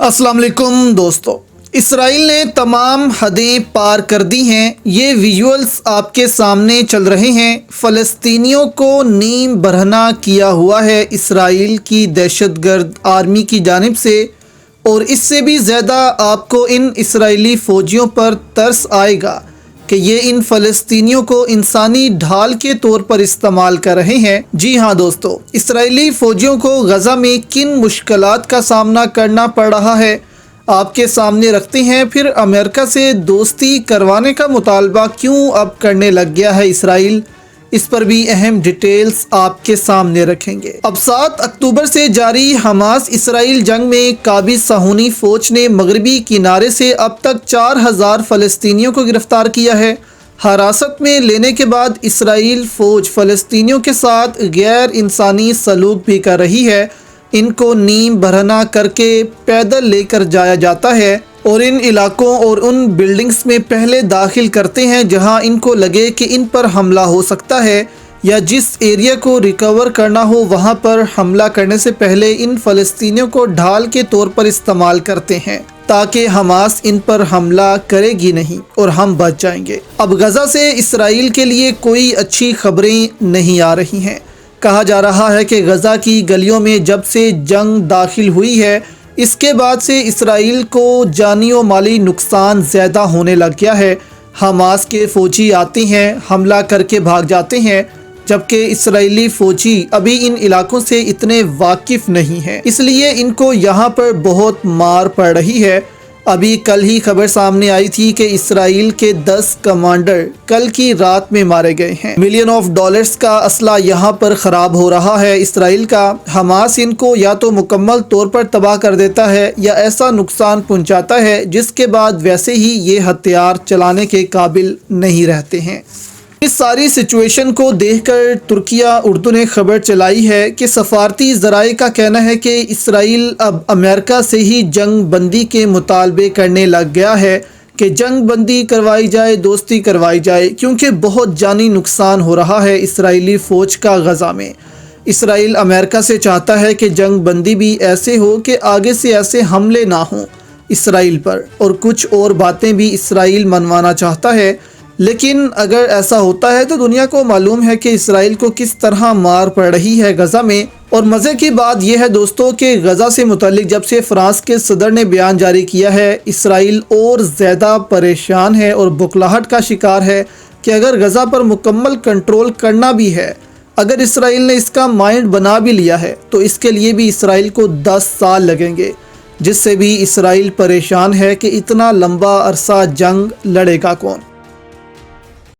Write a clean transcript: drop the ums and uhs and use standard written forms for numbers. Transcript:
अस्सलाम वालेकुम दोस्तों, इसराइल ने तमाम हदें पार कर दी हैं। ये विजुअल्स आपके सामने चल रहे हैं। फ़लस्तीनियों को नीम बरहना किया हुआ है इसराइल की दहशतगर्द आर्मी की जानिब से, और इससे भी ज़्यादा आपको इन इसराइली फ़ौजियों पर तरस आएगा कि ये इन फ़लस्तीनियों को इंसानी ढाल के तौर पर इस्तेमाल कर रहे हैं। जी हाँ दोस्तों, इसराइली फ़ौजियों को गज़ा में किन मुश्किलात का सामना करना पड़ रहा है आपके सामने रखते हैं। फिर अमेरिका से दोस्ती करवाने का मुतालबा क्यों अब करने लग गया है इसराइल, इस पर भी अहम डिटेल्स आपके सामने रखेंगे। अब 7 अक्टूबर से जारी हमास इसराइल जंग में काबिज साहूनी फ़ौज ने मगरबी किनारे से अब तक 4000 फ़लस्तीनियों को गिरफ्तार किया है। हिरासत में लेने के बाद इसराइल फ़ौज फ़लस्तीनियों के साथ गैर इंसानी सलूक भी कर रही है। इनको नीम बरहना करके पैदल लेकर जाया जाता है और इन इलाकों और उन बिल्डिंग्स में पहले दाखिल करते हैं जहां इनको लगे कि इन पर हमला हो सकता है, या जिस एरिया को रिकवर करना हो वहां पर हमला करने से पहले इन फ़लस्तीनियों को ढाल के तौर पर इस्तेमाल करते हैं ताकि हमास इन पर हमला करेगी नहीं और हम बच जाएंगे। अब गज़ा से इसराइल के लिए कोई अच्छी खबरें नहीं आ रही हैं। कहा जा रहा है कि गज़ा की गलियों में जब से जंग दाखिल हुई है, इसके बाद से इसराइल को जानी और माली नुकसान ज़्यादा होने लग गया है। हमास के फ़ौजी आते हैं, हमला करके भाग जाते हैं, जबकि इसराइली फ़ौजी अभी इन इलाकों से इतने वाकिफ़ नहीं हैं, इसलिए इनको यहाँ पर बहुत मार पड़ रही है। अभी कल ही खबर सामने आई थी कि इसराइल के 10 कमांडर कल की रात में मारे गए हैं। मिलियन ऑफ डॉलर्स का असला यहाँ पर ख़राब हो रहा है इसराइल का। हमास इनको या तो मुकम्मल तौर पर तबाह कर देता है या ऐसा नुकसान पहुँचाता है जिसके बाद वैसे ही ये हथियार चलाने के काबिल नहीं रहते हैं। इस सारी सिचुएशन को देखकर तुर्किया उर्दू ने खबर चलाई है कि सफारती ज़राए का कहना है कि इसराइल अब अमेरिका से ही जंग बंदी के मुतालबे करने लग गया है कि जंग बंदी करवाई जाए, दोस्ती करवाई जाए, क्योंकि बहुत जानी नुकसान हो रहा है इसराइली फ़ौज का गज़ा में। इसराइल अमेरिका से चाहता है कि जंग बंदी भी ऐसे हो कि आगे से ऐसे हमले ना हों इसराइल पर, और कुछ और बातें भी इसराइल मनवाना चाहता है। लेकिन अगर ऐसा होता है तो दुनिया को मालूम है कि इसराइल को किस तरह मार पड़ रही है गज़ा में। और मज़े की बात यह है दोस्तों कि गज़ा से मुतालिक जब से फ्रांस के सदर ने बयान जारी किया है, इसराइल और ज़्यादा परेशान है और बुखलाहट का शिकार है कि अगर गज़ा पर मुकम्मल कंट्रोल करना भी है, अगर इसराइल ने इसका माइंड बना भी लिया है, तो इसके लिए भी इसराइल को 10 साल लगेंगे, जिससे भी इसराइल परेशान है कि इतना लंबा अरसा जंग लड़ेगा कौन।